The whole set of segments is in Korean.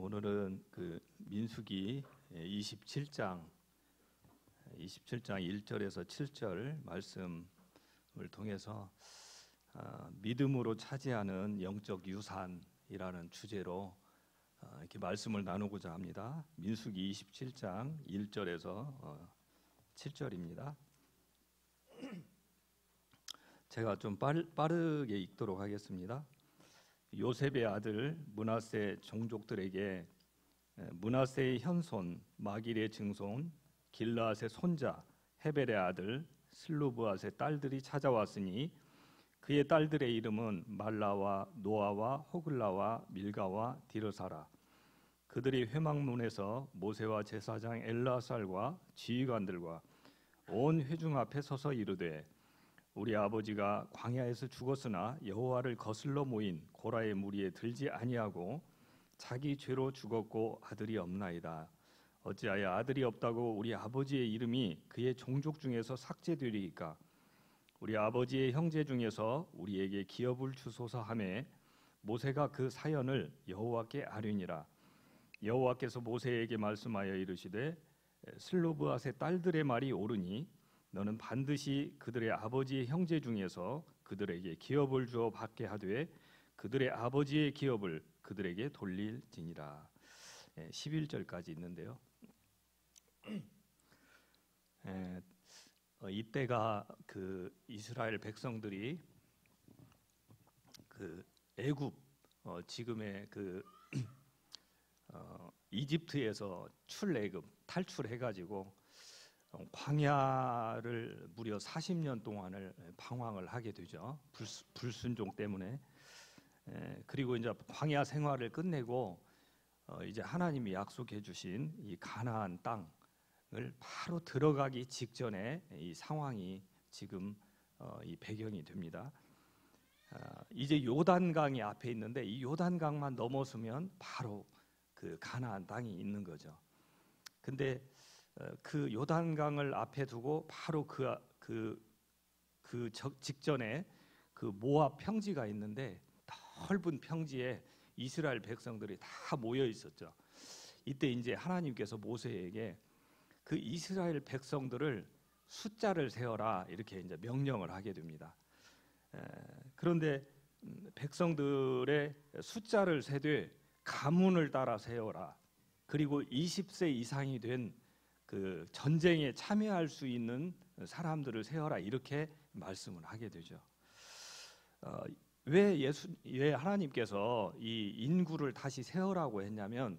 오늘은 그 민수기 27장 1절에서 7절 말씀을 통해서 믿음으로 차지하는 영적 유산이라는 주제로 이렇게 말씀을 나누고자 합니다. 민수기 27장 1절에서 7절입니다. 제가 좀 빠르게 읽도록 하겠습니다. 요셉의 아들 므낫세 종족들에게 므낫세의 현손 마길의 증손 길르앗의 손자 헤벨의 아들 슬루브앗의 딸들이 찾아왔으니 그의 딸들의 이름은 말라와 노아와 호글라와 밀가와 디르사라. 그들이 회막문에서 모세와 제사장 엘르아살과 지휘관들과 온 회중 앞에 서서 이르되 우리 아버지가 광야에서 죽었으나 여호와를 거슬러 모인 고라의 무리에 들지 아니하고 자기 죄로 죽었고 아들이 없나이다. 어찌하여 아들이 없다고 우리 아버지의 이름이 그의 종족 중에서 삭제되리이까? 우리 아버지의 형제 중에서 우리에게 기업을 주소서 하매 모세가 그 사연을 여호와께 아뢰니라. 여호와께서 모세에게 말씀하여 이르시되 슬로브앗의 딸들의 말이 옳으니 너는 반드시 그들의 아버지의 형제 중에서 그들에게 기업을 주어 받게 하되 그들의 아버지의 기업을 그들에게 돌릴지니라. 11절까지 있는데요. 이때가 그 이스라엘 백성들이 그 애굽 지금의 그 이집트에서 출애굽 탈출해가지고 광야를 무려 40년 동안을 방황을 하게 되죠. 불순종 때문에. 그리고 이제 광야 생활을 끝내고 이제 하나님이 약속해 주신 이 가나안 땅을 바로 들어가기 직전에 이 상황이 지금 이 배경이 됩니다. 이제 요단강이 앞에 있는데 이 요단강만 넘어서면 바로 그 가나안 땅이 있는 거죠. 근데 그 요단강을 앞에 두고 바로 그 직전에 그 모압 평지가 있는데 넓은 평지에 이스라엘 백성들이 다 모여 있었죠. 이때 이제 하나님께서 모세에게 그 이스라엘 백성들을 숫자를 세어라 이렇게 이제 명령을 하게 됩니다. 그런데 백성들의 숫자를 세되 가문을 따라 세어라. 그리고 20세 이상이 된 그 전쟁에 참여할 수 있는 사람들을 세어라 이렇게 말씀을 하게 되죠. 왜 하나님께서 이 인구를 다시 세어라고 했냐면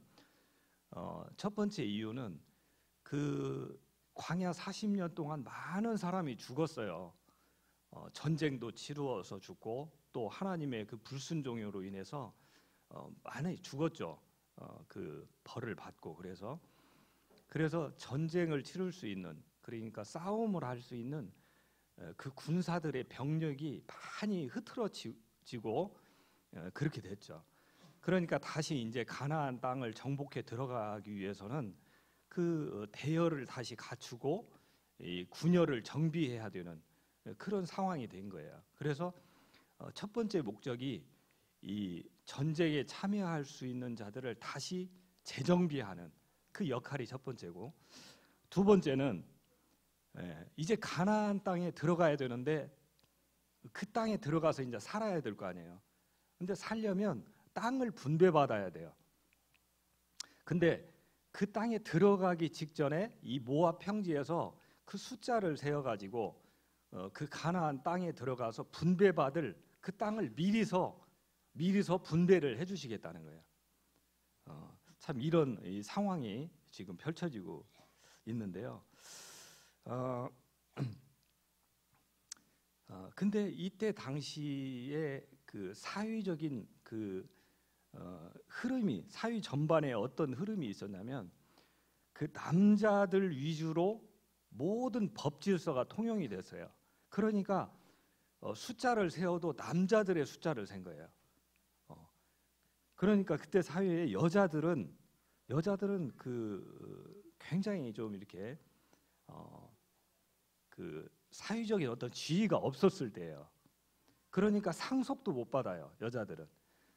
첫 번째 이유는 그 광야 40년 동안 많은 사람이 죽었어요. 전쟁도 치루어서 죽고 또 하나님의 그 불순종으로 인해서 많이 죽었죠. 그 벌을 받고 그래서 전쟁을 치를 수 있는 그러니까 싸움을 할 수 있는 그 군사들의 병력이 많이 흐트러지고 그렇게 됐죠. 그러니까 다시 이제 가나안 땅을 정복해 들어가기 위해서는 그 대열을 다시 갖추고 이 군여를 정비해야 되는 그런 상황이 된 거예요. 그래서 첫 번째 목적이 이 전쟁에 참여할 수 있는 자들을 다시 재정비하는 그 역할이 첫 번째고, 두 번째는 이제 가나안 땅에 들어가야 되는데 그 땅에 들어가서 이제 살아야 될 거 아니에요. 근데 살려면 땅을 분배받아야 돼요. 근데 그 땅에 들어가기 직전에 이 모압 평지에서 그 숫자를 세어가지고 그 가나안 땅에 들어가서 분배받을 그 땅을 미리서 분배를 해주시겠다는 거예요. 참 이런 이 상황이 지금 펼쳐지고 있는데요. 근데 이때 당시에 그 사회적인 그 흐름이 사회 전반에 어떤 흐름이 있었냐면 그 남자들 위주로 모든 법 질서가 통용이 됐어요. 그러니까 숫자를 세워도 남자들의 숫자를 센 거예요. 그러니까 그때 사회에 여자들은 그 굉장히 좀 이렇게 그 사회적인 어떤 지위가 없었을 때예요. 그러니까 상속도 못 받아요. 여자들은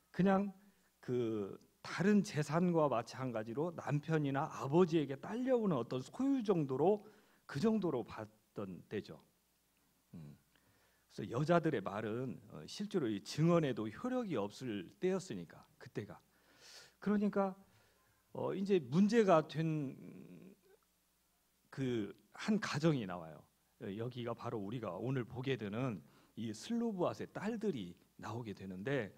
그냥 그 다른 재산과 마찬가지로 남편이나 아버지에게 딸려오는 어떤 소유 정도로 그 정도로 봤던 때죠. 그래서 여자들의 말은 실제로 이 증언에도 효력이 없을 때였으니까 그때가. 그러니까 이제 문제가 된 그 한 가정이 나와요. 여기가 바로 우리가 오늘 보게 되는 이 슬로브앗의 딸들이 나오게 되는데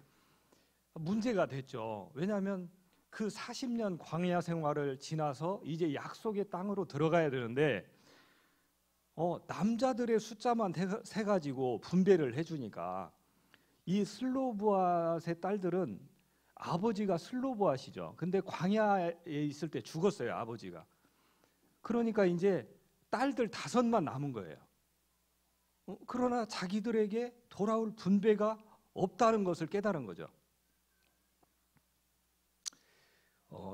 문제가 됐죠. 왜냐하면 그 40년 광야 생활을 지나서 이제 약속의 땅으로 들어가야 되는데 남자들의 숫자만 세 가지고 분배를 해주니까 이 슬로브앗의 딸들은 아버지가 슬로브앗이죠. 근데 광야에 있을 때 죽었어요, 아버지가. 그러니까 이제 딸들 5만 남은 거예요. 그러나 자기들에게 돌아올 분배가 없다는 것을 깨달은 거죠.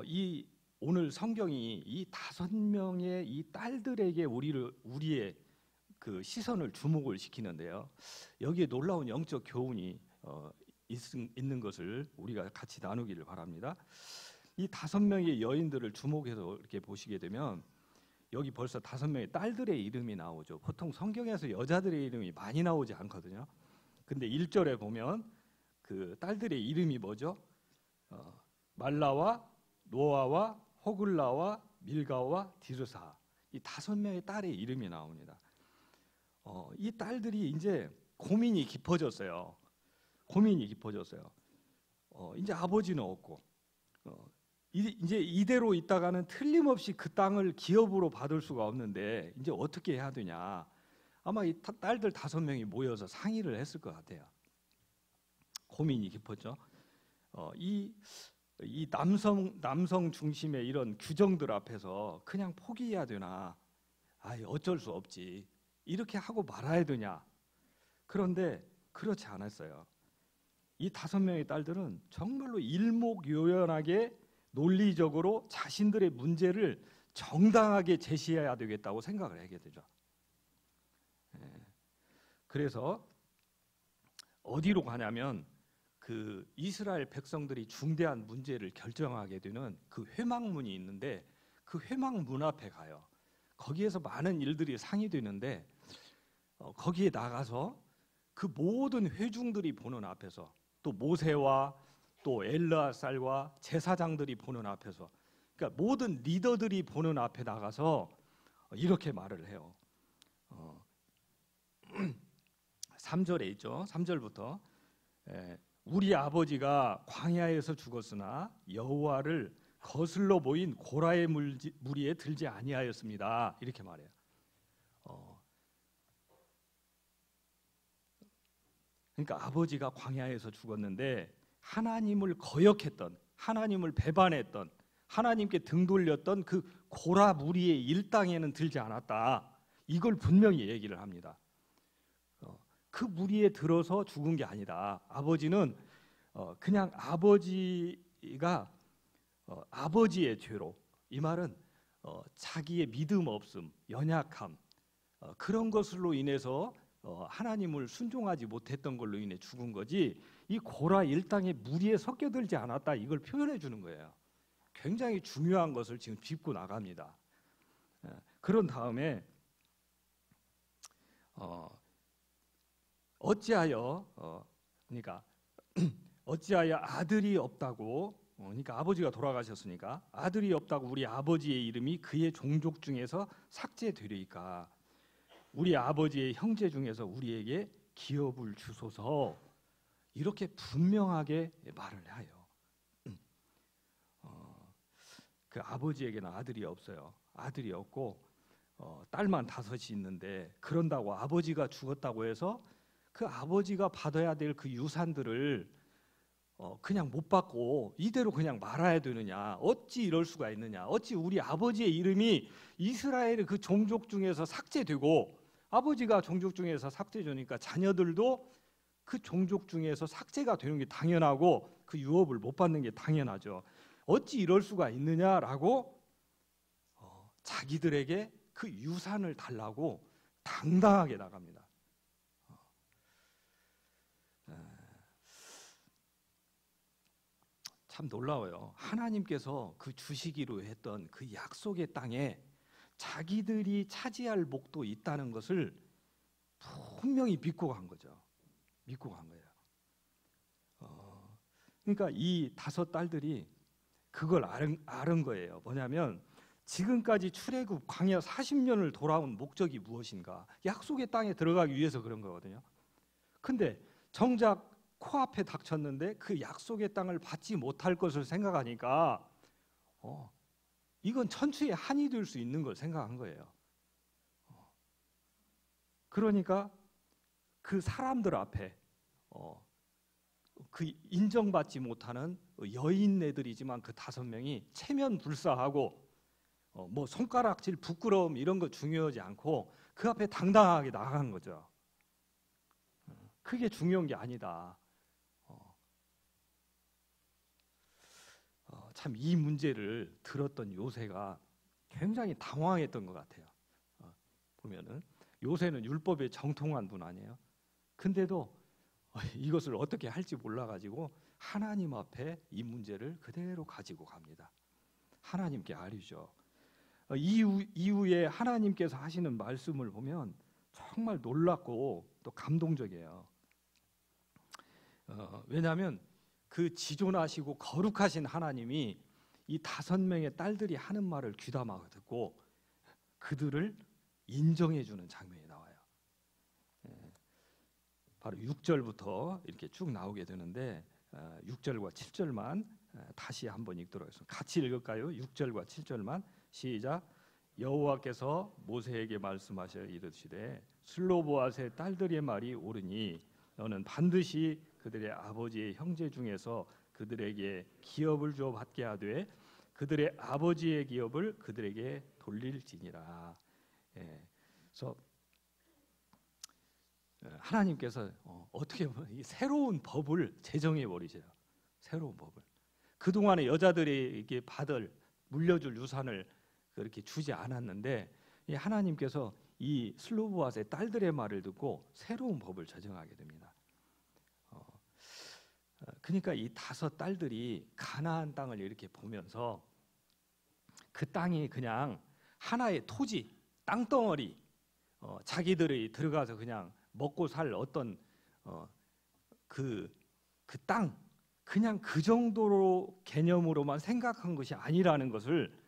이 오늘 성경이 이 5명의 이 딸들에게 우리의 그 시선을 주목을 시키는데요. 여기에 놀라운 영적 교훈이 있는 것을 우리가 같이 나누기를 바랍니다. 이 5명의 여인들을 주목해서 이렇게 보시게 되면 여기 벌써 5명의 딸들의 이름이 나오죠. 보통 성경에서 여자들의 이름이 많이 나오지 않거든요. 근데 1절에 보면 그 딸들의 이름이 뭐죠? 말라와 노아와 호글라와 밀가와 디르사, 이 5명의 딸의 이름이 나옵니다. 이 딸들이 이제 고민이 깊어졌어요. 이제 아버지는 없고 이제 이대로 있다가는 틀림없이 그 땅을 기업으로 받을 수가 없는데 이제 어떻게 해야 되냐. 아마 이 딸들 5명이 모여서 상의를 했을 것 같아요. 고민이 깊었죠. 이 남성 중심의 이런 규정들 앞에서 그냥 포기해야 되나, 어쩔 수 없지, 이렇게 하고 말아야 되냐. 그런데 그렇지 않았어요. 이 5명의 딸들은 정말로 일목요연하게 논리적으로 자신들의 문제를 정당하게 제시해야 되겠다고 생각을 하게 되죠. 그래서 어디로 가냐면 그 이스라엘 백성들이 중대한 문제를 결정하게 되는 그 회막문이 있는데 그 회막문 앞에 가요. 거기에서 많은 일들이 상의되는데 거기에 나가서 그 모든 회중들이 보는 앞에서, 또 모세와 또 엘르아살과 제사장들이 보는 앞에서, 그러니까 모든 리더들이 보는 앞에 나가서 이렇게 말을 해요. 3절에 있죠. 3절부터 우리 아버지가 광야에서 죽었으나 여호와를 거슬러 보인 고라의 무리에 들지 아니하였습니다. 이렇게 말해요. 그러니까 아버지가 광야에서 죽었는데 하나님을 거역했던, 하나님을 배반했던, 하나님께 등 돌렸던 그 고라 무리의 일당에는 들지 않았다. 이걸 분명히 얘기를 합니다. 그 무리에 들어서 죽은 게 아니다. 아버지는 그냥 아버지가 아버지의 죄로, 이 말은 자기의 믿음 없음, 연약함, 그런 것으로 인해서 하나님을 순종하지 못했던 걸로 인해 죽은 거지, 이 고라 일당의 무리에 섞여들지 않았다, 이걸 표현해 주는 거예요. 굉장히 중요한 것을 지금 짚고 나갑니다. 그런 다음에 그러니까 어찌하여 아들이 없다고, 그러니까 아버지가 돌아가셨으니까 아들이 없다고 우리 아버지의 이름이 그의 종족 중에서 삭제되리까. 우리 아버지의 형제 중에서 우리에게 기업을 주소서. 이렇게 분명하게 말을 해요. 그 아버지에게는 아들이 없어요. 아들이 없고 딸만 5이 있는데, 그런다고 아버지가 죽었다고 해서 그 아버지가 받아야 될 그 유산들을 그냥 못 받고 이대로 그냥 말아야 되느냐. 어찌 이럴 수가 있느냐. 어찌 우리 아버지의 이름이 이스라엘의 그 종족 중에서 삭제되고, 아버지가 종족 중에서 삭제되니까 자녀들도 그 종족 중에서 삭제가 되는 게 당연하고 그 유업을 못 받는 게 당연하죠. 어찌 이럴 수가 있느냐라고 자기들에게 그 유산을 달라고 당당하게 나갑니다. 참 놀라워요. 하나님께서 그 주시기로 했던 그 약속의 땅에 자기들이 차지할 목도 있다는 것을 분명히 믿고 간 거죠. 믿고 간 거예요. 그러니까 이 5딸들이 그걸 아는 거예요. 뭐냐면 지금까지 출애굽 광야 40년을 돌아온 목적이 무엇인가? 약속의 땅에 들어가기 위해서 그런 거거든요. 근데 정작 코앞에 닥쳤는데 그 약속의 땅을 받지 못할 것을 생각하니까 이건 천추의 한이 될 수 있는 걸 생각한 거예요. 그러니까 그 사람들 앞에 그 인정받지 못하는 여인네들이지만 그 5명이 체면불사하고 뭐 손가락질 부끄러움 이런 거 중요하지 않고 그 앞에 당당하게 나간 거죠. 그게 중요한 게 아니다. 참 이 문제를 들었던 요새가 굉장히 당황했던 것 같아요. 보면은 요새는 율법에 정통한 분 아니에요. 근데도 이것을 어떻게 할지 몰라가지고 하나님 앞에 이 문제를 그대로 가지고 갑니다. 하나님께 아뢰죠. 이후에 하나님께서 하시는 말씀을 보면 정말 놀랍고 또 감동적이에요. 왜냐하면 그 지존하시고 거룩하신 하나님이 이 5명의 딸들이 하는 말을 귀담아 듣고 그들을 인정해주는 장면이 나와요. 바로 6절부터 이렇게 쭉 나오게 되는데 6절과 7절만 다시 한번 읽도록 하겠습니다. 같이 읽을까요? 6절과 7절만 시작. 여호와께서 모세에게 말씀하셔 이르시되 슬로보앗의 딸들의 말이 옳으니 너는 반드시 그들의 아버지의 형제 중에서 그들에게 기업을 주어 받게 하되 그들의 아버지의 기업을 그들에게 돌릴지니라. 그래서 하나님께서 어떻게 보면 이 새로운 법을 제정해 버리세요. 새로운 법을. 그동안에 여자들에게 물려줄 유산을 그렇게 주지 않았는데 하나님께서 이 슬로보앗의 딸들의 말을 듣고 새로운 법을 제정하게 됩니다. 그러니까 이 5딸들이 가나안 땅을 이렇게 보면서 그 땅이 그냥 하나의 토지, 땅덩어리, 자기들이 들어가서 그냥 먹고 살 어떤 그 땅, 그냥 그 정도로 개념으로만 생각한 것이 아니라는 것을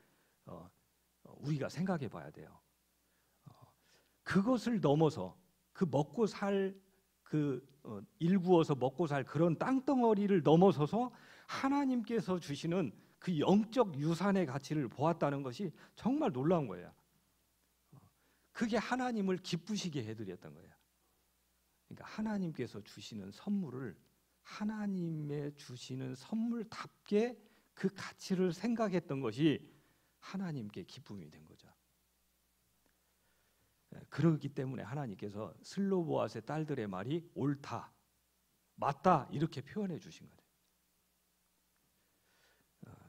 우리가 생각해 봐야 돼요. 그것을 넘어서 그 먹고 살 일구어서 먹고 살 그런 땅덩어리를 넘어서서 하나님께서 주시는 그 영적 유산의 가치를 보았다는 것이 정말 놀라운 거예요. 그게 하나님을 기쁘시게 해드렸던 거예요. 그러니까 하나님께서 주시는 선물을 하나님의 주시는 선물답게 그 가치를 생각했던 것이 하나님께 기쁨이 된 거죠. 그렇기 때문에 하나님께서 슬로보앗의 딸들의 말이 옳다, 맞다 이렇게 표현해 주신 거예요.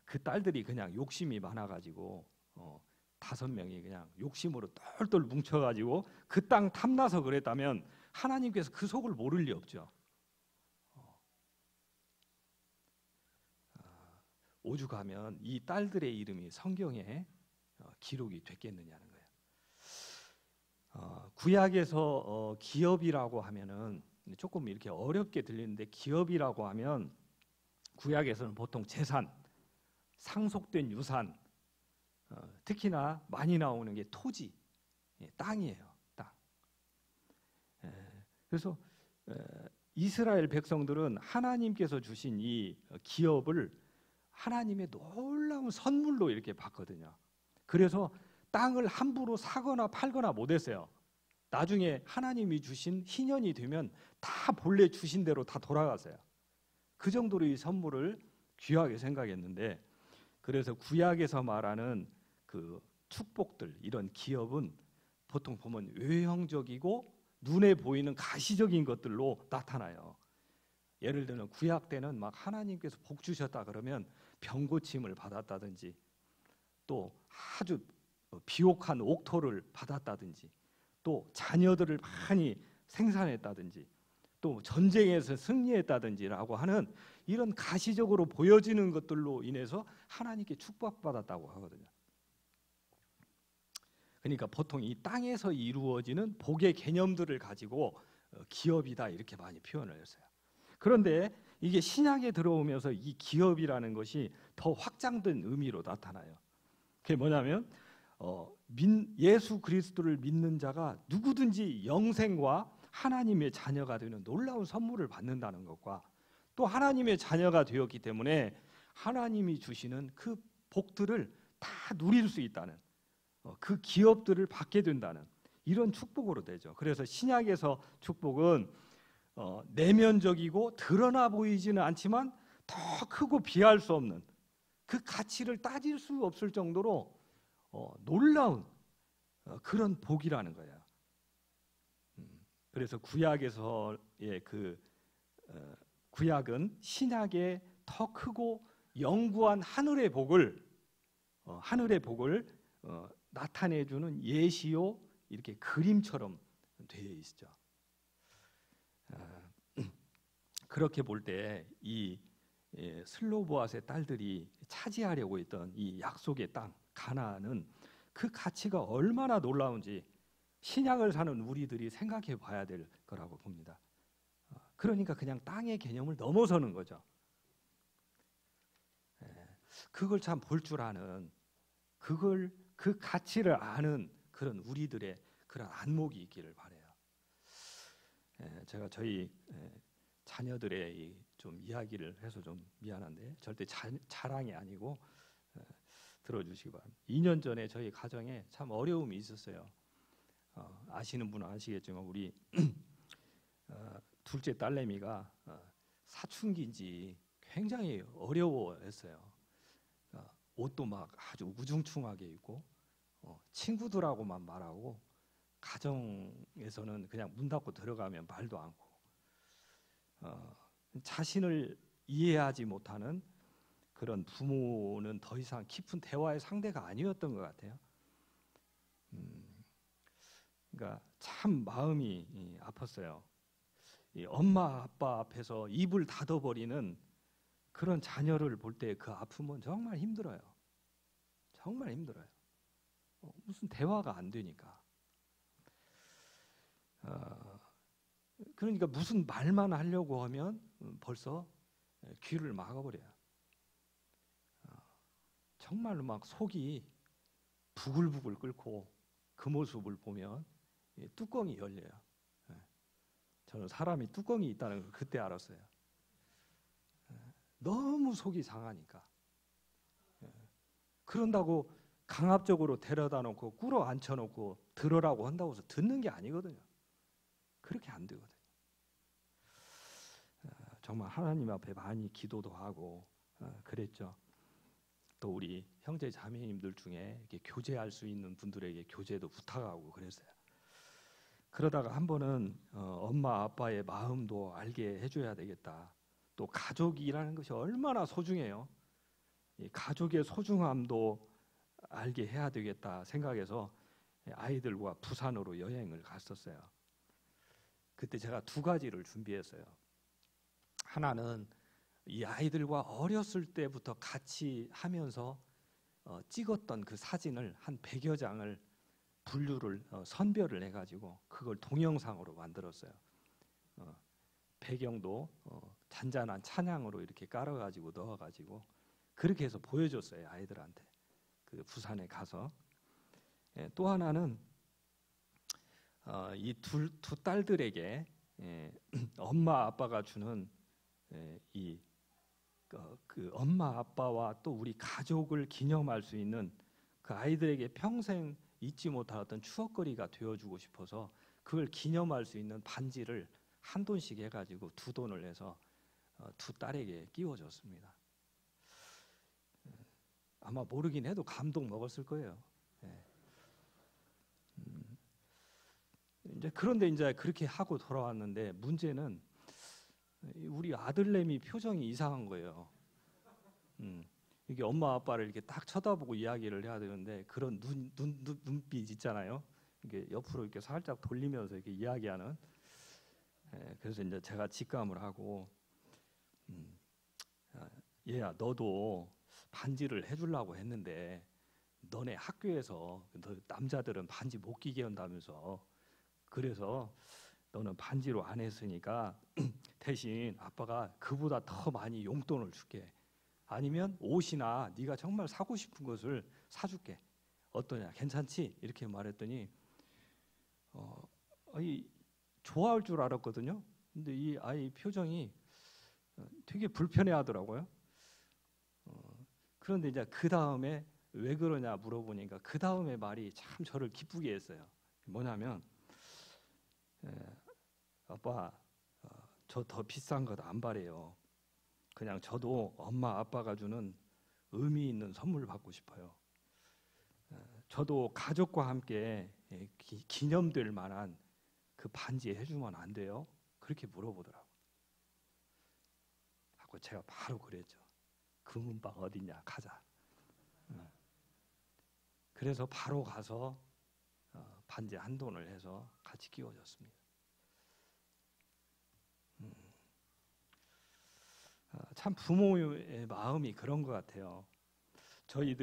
그 딸들이 그냥 욕심이 많아가지고 5명이 그냥 욕심으로 똘똘 뭉쳐가지고 그 땅 탐나서 그랬다면 하나님께서 그 속을 모를 리 없죠. 오죽하면 이 딸들의 이름이 성경에 기록이 됐겠느냐는 거예요. 구약에서 기업이라고 하면은 조금 이렇게 어렵게 들리는데 기업이라고 하면 구약에서는 보통 재산, 상속된 유산, 특히나 많이 나오는 게 토지, 땅이에요. 땅. 그래서 이스라엘 백성들은 하나님께서 주신 이 기업을 하나님의 놀라운 선물로 이렇게 봤거든요. 그래서 땅을 함부로 사거나 팔거나 못했어요. 나중에 하나님이 주신 희년이 되면 다 본래 주신 대로 다 돌아갔어요. 그 정도로 이 선물을 귀하게 생각했는데, 그래서 구약에서 말하는 그 축복들, 이런 기업은 보통 보면 외형적이고 눈에 보이는 가시적인 것들로 나타나요. 예를 들면 구약 때는 막 하나님께서 복 주셨다 그러면 병 고침을 받았다든지, 또 아주 비옥한 옥토를 받았다든지, 또 자녀들을 많이 생산했다든지, 또 전쟁에서 승리했다든지라고 하는 이런 가시적으로 보여지는 것들로 인해서 하나님께 축복받았다고 하거든요. 그러니까 보통 이 땅에서 이루어지는 복의 개념들을 가지고 기업이다 이렇게 많이 표현을 했어요. 그런데 이게 신약에 들어오면서 이 기업이라는 것이 더 확장된 의미로 나타나요. 그게 뭐냐면 예수 그리스도를 믿는 자가 누구든지 영생과 하나님의 자녀가 되는 놀라운 선물을 받는다는 것과 또 하나님의 자녀가 되었기 때문에 하나님이 주시는 그 복들을 다 누릴 수 있다는 그 기업들을 받게 된다는 이런 축복으로 되죠. 그래서 신약에서 축복은 내면적이고 드러나 보이지는 않지만 더 크고 비할 수 없는 그 가치를 따질 수 없을 정도로 놀라운 그런 복이라는 거예요. 그래서 구약에서의 구약은 신약의 더 크고 영구한 하늘의 복을 나타내주는 예시요 이렇게 그림처럼 되어 있죠. 그렇게 볼 때 이 슬로보앗의 딸들이 차지하려고 했던 이 약속의 땅 가나안은 그 가치가 얼마나 놀라운지 신약을 사는 우리들이 생각해 봐야 될 거라고 봅니다. 그러니까 그냥 땅의 개념을 넘어서는 거죠. 그걸 참 볼 줄 아는 그 가치를 아는 그런 우리들의 그런 안목이 있기를 바라요. 제가 저희 자녀들의 좀 이야기를 해서 좀 미안한데 절대 자랑이 아니고 들어주시기 바랍니다. 2년 전에 저희 가정에 참 어려움이 있었어요. 아시는 분은 아시겠지만 우리 둘째 딸내미가 사춘기인지 굉장히 어려워했어요. 옷도 막 아주 우중충하게 입고 친구들하고만 말하고 가정에서는 그냥 문 닫고 들어가면 말도 않고 자신을 이해하지 못하는 그런 부모는 더 이상 깊은 대화의 상대가 아니었던 것 같아요. 그러니까 참 마음이 아팠어요. 이 엄마 아빠 앞에서 입을 닫아버리는 그런 자녀를 볼 때 그 아픔은 정말 힘들어요. 정말 힘들어요. 무슨 대화가 안 되니까. 그러니까 무슨 말만 하려고 하면 벌써 귀를 막아버려요. 정말로 막 속이 부글부글 끓고 그 모습을 보면 뚜껑이 열려요. 저는 사람이 뚜껑이 있다는 걸 그때 알았어요. 너무 속이 상하니까. 그런다고 강압적으로 데려다 놓고 꿇어 앉혀놓고 들으라고 한다고 해서 듣는 게 아니거든요. 그렇게 안 되거든요. 정말 하나님 앞에 많이 기도도 하고 그랬죠. 또 우리 형제 자매님들 중에 이렇게 교제할 수 있는 분들에게 교제도 부탁하고 그랬어요. 그러다가 한 번은 엄마 아빠의 마음도 알게 해줘야 되겠다. 또 가족이라는 것이 얼마나 소중해요. 이 가족의 소중함도 알게 해야 되겠다 생각해서 아이들과 부산으로 여행을 갔었어요. 그때 제가 두 가지를 준비했어요. 하나는 이 아이들과 어렸을 때부터 같이 하면서 찍었던 그 사진을 한 100여 장을 분류를 선별을 해가지고 그걸 동영상으로 만들었어요. 배경도 잔잔한 찬양으로 이렇게 깔아가지고 넣어가지고 그렇게 해서 보여줬어요 아이들한테. 그 부산에 가서. 또 하나는 이 두 딸들에게 엄마 아빠가 주는 그 엄마 아빠와 또 우리 가족을 기념할 수 있는 그 아이들에게 평생 잊지 못할 어떤 추억거리가 되어주고 싶어서 그걸 기념할 수 있는 반지를 한 돈씩 해가지고 2돈을 해서 두 딸에게 끼워줬습니다. 아마 모르긴 해도 감동 먹었을 거예요. 이제 그런데 이제 그렇게 하고 돌아왔는데 문제는 우리 아들내미 표정이 이상한 거예요. 이게 엄마 아빠를 이렇게 딱 쳐다보고 이야기를 해야 되는데 그런 눈빛 있잖아요. 이게 옆으로 이렇게 살짝 돌리면서 이렇게 이야기하는. 그래서 이제 제가 직감을 하고 얘야 너도 반지를 해주려고 했는데 너네 학교에서 너 남자들은 반지 못 끼게 한다면서 그래서 너는 반지로 안 했으니까 대신 아빠가 그보다 더 많이 용돈을 줄게. 아니면 옷이나 네가 정말 사고 싶은 것을 사줄게. 어떠냐? 괜찮지? 이렇게 말했더니 아이 좋아할 줄 알았거든요. 근데 이 아이 표정이 되게 불편해하더라고요. 그런데 이제 그 다음에 왜 그러냐 물어보니까 그 다음에 말이 참 저를 기쁘게 했어요. 뭐냐면 아빠 저 더 비싼 것 안 바래요. 그냥 저도 엄마 아빠가 주는 의미 있는 선물 받고 싶어요. 저도 가족과 함께 기념될 만한 그 반지 해주면 안 돼요? 그렇게 물어보더라고요. 하고 제가 바로 그랬죠. 금은방 어디냐 가자. 그래서 바로 가서 반지 한 돈을 해서 같이 끼워줬습니다. 참 부모의 마음이 그런 것 같아요. 저희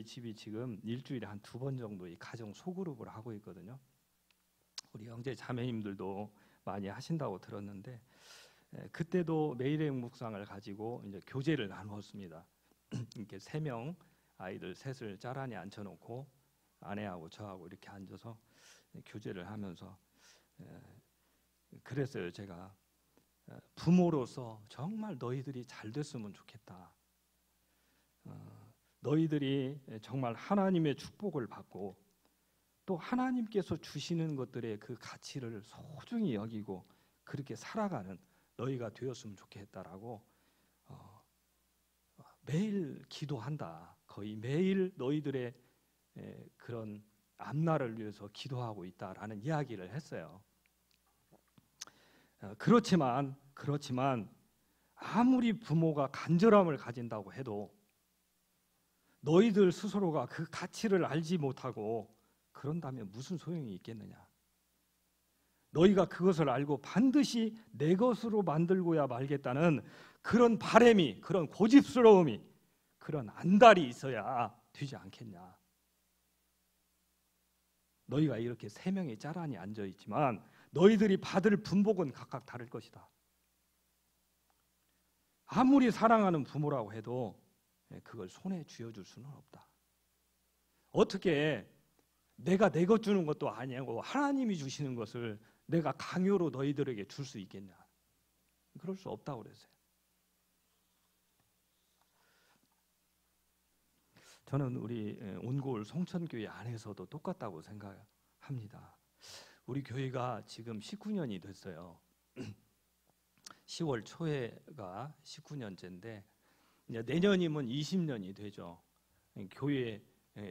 집이 지금 일주일에 한 2번 정도 이 가정 소그룹을 하고 있거든요. 우리 형제 자매님들도 많이 하신다고 들었는데 그때도 매일의 묵상을 가지고 이제 교제를 나누었습니다. 이렇게 3명 아이들 셋을 짤안에 앉혀놓고 아내하고 저하고 이렇게 앉아서 교제를 하면서 그랬어요. 제가 부모로서 정말 너희들이 잘 됐으면 좋겠다. 너희들이 정말 하나님의 축복을 받고 또 하나님께서 주시는 것들의 그 가치를 소중히 여기고 그렇게 살아가는 너희가 되었으면 좋겠다라고 매일 기도한다. 거의 매일 너희들의 그런 앞날을 위해서 기도하고 있다라는 이야기를 했어요. 그렇지만 아무리 부모가 간절함을 가진다고 해도 너희들 스스로가 그 가치를 알지 못하고 그런다면 무슨 소용이 있겠느냐. 너희가 그것을 알고 반드시 내 것으로 만들고야 말겠다는 그런 바람이, 그런 고집스러움이, 그런 안달이 있어야 되지 않겠냐. 너희가 이렇게 3명이 짤안이 앉아있지만 너희들이 받을 분복은 각각 다를 것이다. 아무리 사랑하는 부모라고 해도 그걸 손에 쥐어줄 수는 없다. 어떻게 내가 내 것 주는 것도 아니고 하나님이 주시는 것을 내가 강요로 너희들에게 줄 수 있겠냐. 그럴 수 없다고 그랬어요. 저는 우리 온고을 송천교회 안에서도 똑같다고 생각합니다. 우리 교회가 지금 19년이 됐어요. 10월 초에가 19년째인데 내년이면 20년이 되죠. 교회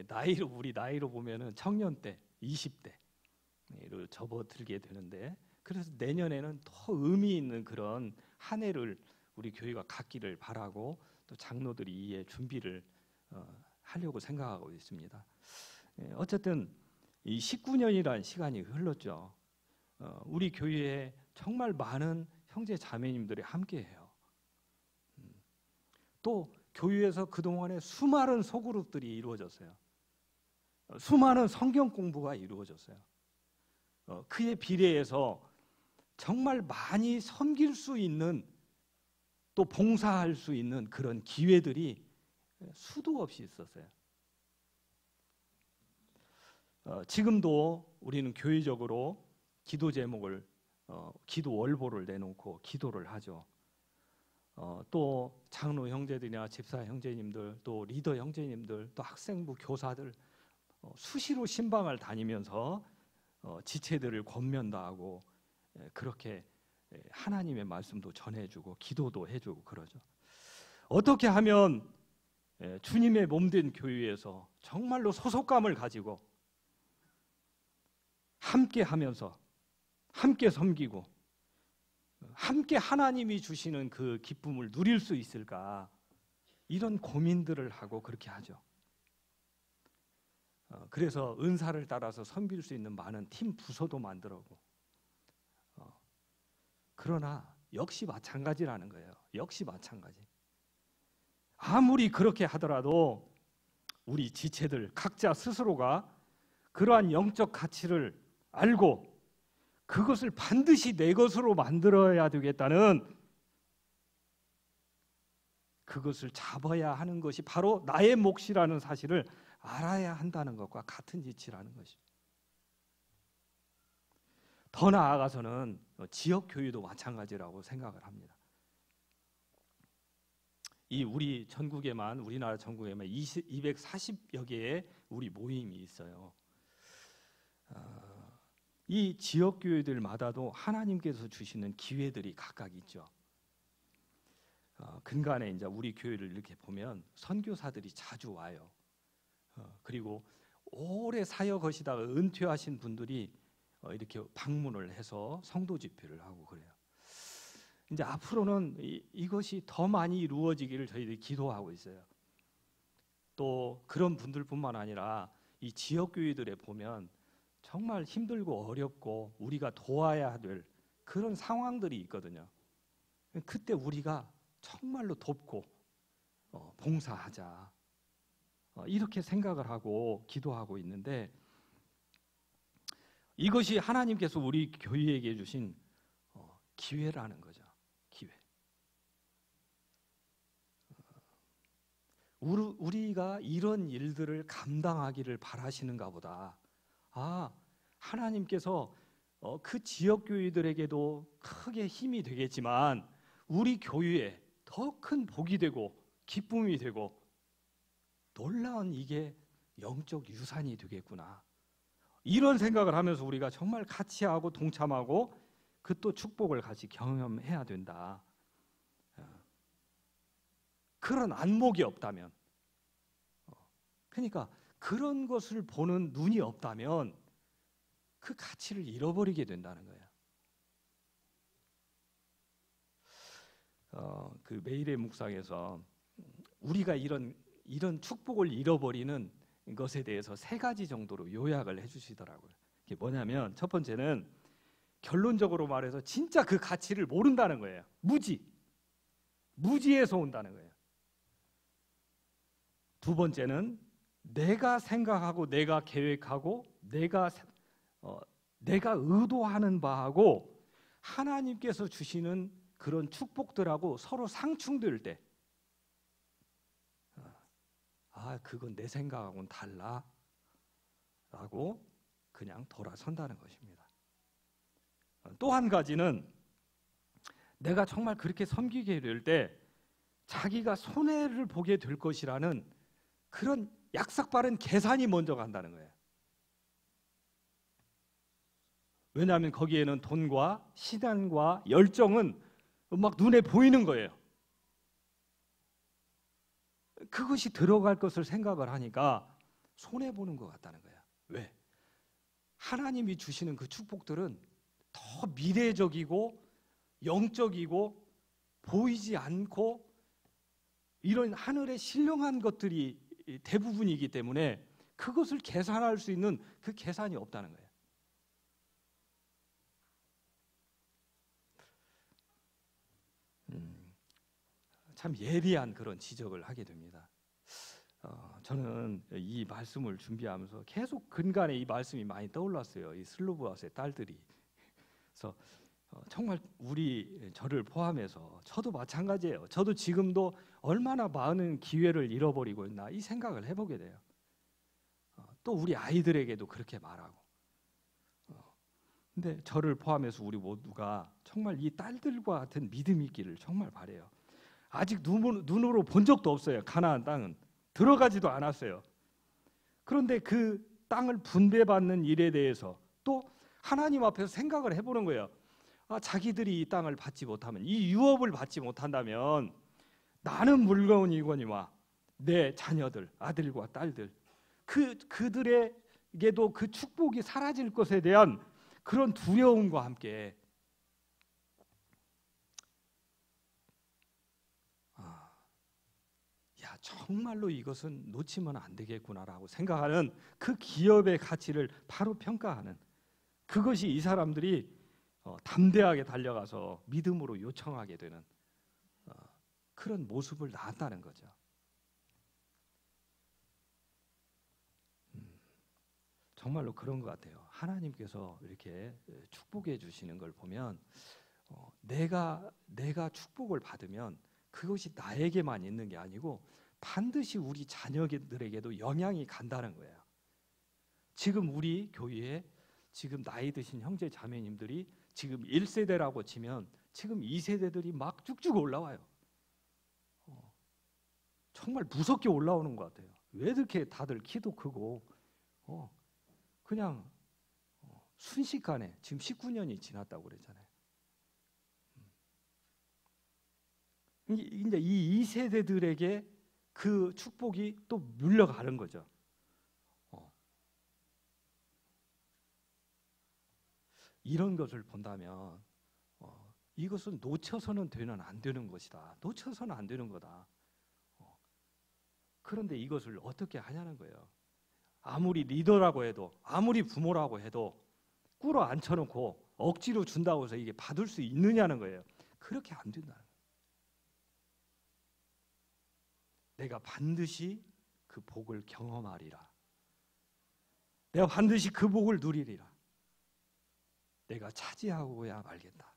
나이로 우리 나이로 보면은 청년 때 20대로 접어들게 되는데 그래서 내년에는 더 의미 있는 그런 한 해를 우리 교회가 갖기를 바라고 또 장로들이 이에 준비를 하려고 생각하고 있습니다. 어쨌든 이 19년이라는 시간이 흘렀죠. 우리 교회에 정말 많은 형제 자매님들이 함께해요. 또 교회에서 그동안에 수많은 소그룹들이 이루어졌어요. 수많은 성경 공부가 이루어졌어요. 그에 비례해서 정말 많이 섬길 수 있는 또 봉사할 수 있는 그런 기회들이 수도 없이 있었어요. 지금도 우리는 교회적으로 기도 제목을 기도 월보를 내놓고 기도를 하죠. 또 장로 형제들이나 집사 형제님들, 또 리더 형제님들, 또 학생부 교사들 수시로 신방을 다니면서 지체들을 권면도 그렇게 하나님의 말씀도 전해주고 기도도 해주고 그러죠. 어떻게 하면 주님의 몸된 교회에서 정말로 소속감을 가지고 함께 하면서 함께 섬기고 함께 하나님이 주시는 그 기쁨을 누릴 수 있을까, 이런 고민들을 하고 그렇게 하죠. 그래서 은사를 따라서 섬길 수 있는 많은 팀 부서도 만들고 그러나 역시 마찬가지라는 거예요. 역시 마찬가지. 아무리 그렇게 하더라도 우리 지체들 각자 스스로가 그러한 영적 가치를 알고 그것을 반드시 내 것으로 만들어야 되겠다는, 그것을 잡아야 하는 것이 바로 나의 몫이라는 사실을 알아야 한다는 것과 같은 이치라는 것이죠. 더 나아가서는 지역 교회도 마찬가지라고 생각을 합니다. 이 우리 전국에만, 우리나라 전국에만 240여 개의 우리 모임이 있어요. 이 지역 교회들마다도 하나님께서 주시는 기회들이 각각 있죠. 근간에 이제 우리 교회를 이렇게 보면 선교사들이 자주 와요. 그리고 오래 사역하시다가 은퇴하신 분들이 이렇게 방문을 해서 성도 집회를 하고 그래요. 이제 앞으로는 이것이 더 많이 이루어지기를 저희들이 기도하고 있어요. 또 그런 분들뿐만 아니라 이 지역 교회들에 보면 정말 힘들고 어렵고 우리가 도와야 될 그런 상황들이 있거든요. 그때 우리가 정말로 돕고 봉사하자, 이렇게 생각을 하고 기도하고 있는데, 이것이 하나님께서 우리 교회에게 주신 기회라는 거죠. 기회. 우리가 이런 일들을 감당하기를 바라시는가 보다. 하나님께서 그 지역 교회들에게도 크게 힘이 되겠지만 우리 교회에 더 큰 복이 되고 기쁨이 되고 놀라운 이게 영적 유산이 되겠구나, 이런 생각을 하면서 우리가 정말 같이 하고 동참하고 그 또 축복을 같이 경험해야 된다. 그런 안목이 없다면, 그러니까 그런 것을 보는 눈이 없다면 그 가치를 잃어버리게 된다는 거예요. 그 매일의 묵상에서 우리가 이런 축복을 잃어버리는 것에 대해서 3가지 정도로 요약을 해주시더라고요. 이게 뭐냐면, 첫 번째는 결론적으로 말해서 진짜 그 가치를 모른다는 거예요. 무지에서 온다는 거예요. 두 번째는 내가 생각하고 내가 계획하고 내가 의도하는 바하고 하나님께서 주시는 그런 축복들하고 서로 상충될 때, 그건 내 생각하고는 달라 라고 그냥 돌아선다는 것입니다. 또 한 가지는 내가 정말 그렇게 섬기게 될 때 자기가 손해를 보게 될 것이라는 그런 약삭빠른 계산이 먼저 간다는 거예요. 왜냐하면 거기에는 돈과 시간과 열정은 막 눈에 보이는 거예요. 그것이 들어갈 것을 생각을 하니까 손해보는 것 같다는 거야. 왜? 하나님이 주시는 그 축복들은 더 미래적이고 영적이고 보이지 않고 이런 하늘의 신령한 것들이 대부분이기 때문에 그것을 계산할 수 있는 그 계산이 없다는 거예요. 참 예리한 그런 지적을 하게 됩니다. 저는 이 말씀을 준비하면서 계속 근간에 이 말씀이 많이 떠올랐어요. 이 슬로브아스의 딸들이. 그래서 정말 저를 포함해서 저도 마찬가지예요. 저도 지금도 얼마나 많은 기회를 잃어버리고 있나 이 생각을 해보게 돼요. 또 우리 아이들에게도 그렇게 말하고. 근데 저를 포함해서 우리 모두가 정말 이 딸들과 같은 믿음이 있기를 정말 바라요. 아직 눈으로 본 적도 없어요. 가나안 땅은 들어가지도 않았어요. 그런데 그 땅을 분배받는 일에 대해서 또 하나님 앞에서 생각을 해보는 거예요. 자기들이 이 땅을 받지 못하면, 이 유업을 받지 못한다면 나는 물건이거니와 내 자녀들, 아들과 딸들, 그들에게도 그 축복이 사라질 것에 대한 그런 두려움과 함께 정말로 이것은 놓치면 안 되겠구나라고 생각하는 그 기업의 가치를 바로 평가하는, 그것이 이 사람들이 담대하게 달려가서 믿음으로 요청하게 되는 그런 모습을 낳았다는 거죠. 정말로 그런 것 같아요. 하나님께서 이렇게 축복해 주시는 걸 보면 내가 축복을 받으면 그것이 나에게만 있는 게 아니고 반드시 우리 자녀들에게도 영향이 간다는 거예요. 지금 우리 교회에 지금 나이 드신 형제 자매님들이 지금 1세대라고 치면 지금 2세대들이 막 쭉쭉 올라와요. 정말 무섭게 올라오는 것 같아요. 왜 이렇게 다들 키도 크고 그냥 순식간에 지금 19년이 지났다고 그랬잖아요. 이제 이 2세대들에게 그 축복이 또 물려가는 거죠. 이런 것을 본다면 이것은 놓쳐서는 안 되는 것이다. 놓쳐서는 안 되는 거다. 그런데 이것을 어떻게 하냐는 거예요. 아무리 리더라고 해도 아무리 부모라고 해도 꿇어 앉혀놓고 억지로 준다고 해서 이게 받을 수 있느냐는 거예요. 그렇게 안 된다는 거예요. 내가 반드시 그 복을 경험하리라. 내가 반드시 그 복을 누리리라. 내가 차지하고야 말겠다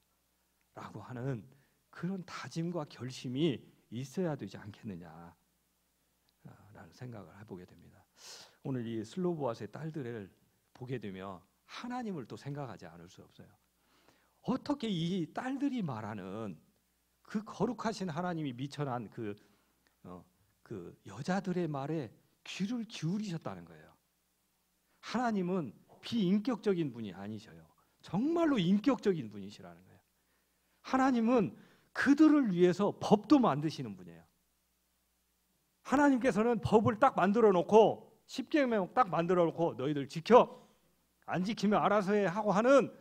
라고 하는 그런 다짐과 결심이 있어야 되지 않겠느냐 라는 생각을 해보게 됩니다. 오늘 이 슬로보아스의 딸들을 보게 되면 하나님을 또 생각하지 않을 수 없어요. 어떻게 이 딸들이 말하는 그 거룩하신 하나님이 미천한 그 여자들의 말에 귀를 기울이셨다는 거예요. 하나님은 비인격적인 분이 아니셔요. 정말로 인격적인 분이시라는 거예요. 하나님은 그들을 위해서 법도 만드시는 분이에요. 하나님께서는 법을 딱 만들어 놓고 십계명 딱 만들어 놓고 너희들 지켜, 안 지키면 알아서 해 하고 하는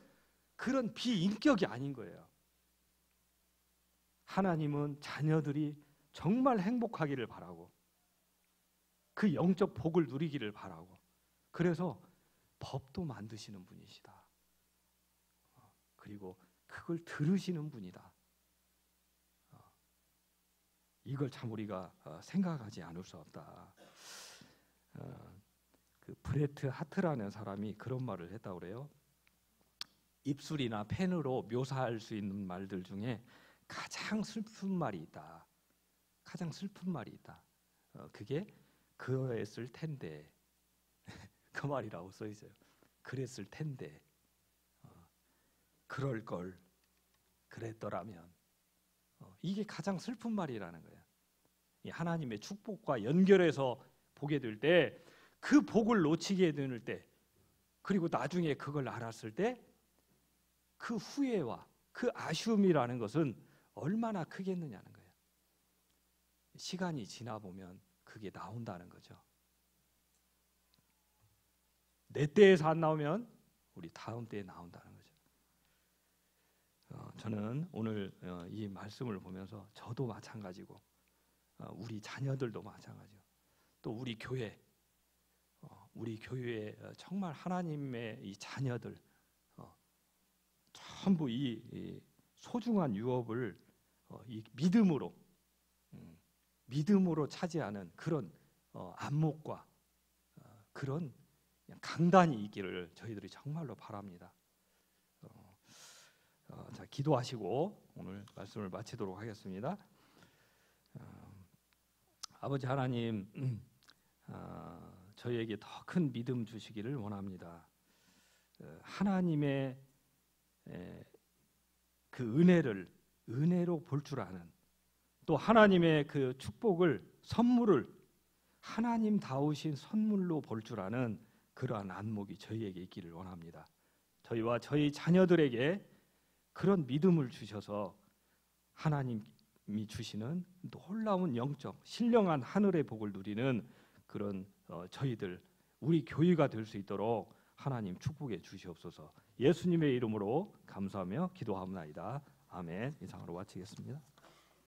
그런 비인격이 아닌 거예요. 하나님은 자녀들이 정말 행복하기를 바라고 그 영적 복을 누리기를 바라고 그래서 법도 만드시는 분이시다. 그리고 그걸 들으시는 분이다. 이걸 참 우리가 생각하지 않을 수 없다. 그 브레트 하트라는 사람이 그런 말을 했다고 그래요. 입술이나 펜으로 묘사할 수 있는 말들 중에 가장 슬픈 말이 있다. 가장 슬픈 말이 있다. 그게 그랬을 텐데 그 말이라고 써 있어요. 그랬을 텐데 그럴 걸 그랬더라면 이게 가장 슬픈 말이라는 거예요. 이 하나님의 축복과 연결해서 보게 될 때 그 복을 놓치게 되는 때 그리고 나중에 그걸 알았을 때 그 후회와 그 아쉬움이라는 것은 얼마나 크겠느냐는 거예요. 시간이 지나 보면 그게 나온다는 거죠. 내 때에서 안 나오면 우리 다음 때에 나온다는 거죠. 저는 오늘 이 말씀을 보면서 저도 마찬가지고 우리 자녀들도 마찬가지고 또 우리 교회에 정말 하나님의 이 자녀들 전부 이 소중한 유업을 이 믿음으로 차지하는 그런 안목과 그런 강단이 있기를 저희들이 정말로 바랍니다. 자, 기도하시고 오늘 말씀을 마치도록 하겠습니다. 아버지 하나님, 저희에게 더 큰 믿음 주시기를 원합니다. 하나님의 그 은혜로 볼 줄 아는 또 하나님의 그 축복을 선물을 하나님다우신 선물로 볼 줄 아는 그러한 안목이 저희에게 있기를 원합니다. 저희와 저희 자녀들에게 그런 믿음을 주셔서 하나님이 주시는 놀라운 영적 신령한 하늘의 복을 누리는 그런 저희들 우리 교회가 될 수 있도록 하나님 축복해 주시옵소서. 예수님의 이름으로 감사하며 기도하옵나이다. 아멘. 이상으로 마치겠습니다.